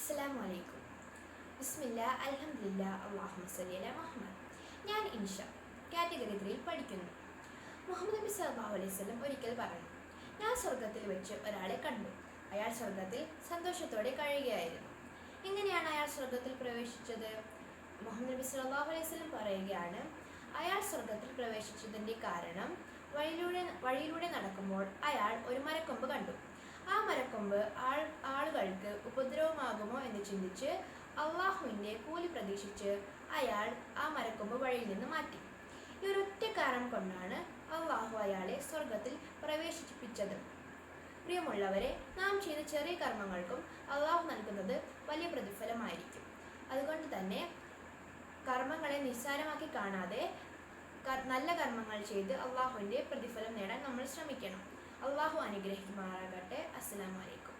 അസ്സലാമു അലൈക്കും. ബിസ്മില്ലാ അൽഹംദുലില്ലാ അല്ലാഹുമ്മ സ്വല്ലി അലാ മുഹമ്മദ്. ഞാൻ ഇൻഷ കാറ്റഗറി 3 പഠിക്കുന്നു. മുഹമ്മദ് നബി സല്ലല്ലാഹു അലൈഹി വസല്ലം ഒരിക്കൽ പറഞ്ഞു, ഞാൻ സ്വർഗത്തിൽ വെച്ച് ഒരാളെ കണ്ടു. അയാൾ സ്വർഗത്തിൽ സന്തോഷത്തോടെ കഴിയുകയായിരുന്നു. എങ്ങനെയാണ് അയാൾ സ്വർഗത്തിൽ പ്രവേശിച്ചത്? മുഹമ്മദ് നബി സല്ലല്ലാഹു അലൈഹി വസല്ലം പറയുകയാണ്, അയാൾ സ്വർഗത്തിൽ പ്രവേശിച്ചതിൻ്റെ കാരണം വഴിയിലൂടെ നടക്കുമ്പോൾ അയാൾ ഒരു മരക്കൊമ്പ് കണ്ടു. ആ മരക്കൊമ്പ് ആളുകൾക്ക് ഉപദ്രവമാകുമോ എന്ന് ചിന്തിച്ച് അള്ളാഹുവിൻ്റെ കൂലി പ്രതീക്ഷിച്ച് അയാൾ ആ മരക്കൊമ്പ് വഴിയിൽ നിന്ന് മാറ്റി. ഈ ഒരൊറ്റ കാരണം കൊണ്ടാണ് അള്ളാഹു അയാളെ സ്വർഗത്തിൽ പ്രവേശിപ്പിച്ചത്. പ്രിയമുള്ളവരെ, നാം ചെയ്യുന്ന ചെറിയ കർമ്മങ്ങൾക്കും അള്ളാഹു നൽകുന്നത് വലിയ പ്രതിഫലമായിരിക്കും. അതുകൊണ്ട് തന്നെ കർമ്മങ്ങളെ നിസ്സാരമാക്കി കാണാതെ നല്ല കർമ്മങ്ങൾ ചെയ്ത് അള്ളാഹുവിൻ്റെ പ്രതിഫലം നേടാൻ നമ്മൾ ശ്രമിക്കണം. അള്ളാഹു അനുഗ്രഹിക്കുമാറാകട്ടെ. അസ്സലാമു അലൈക്കും.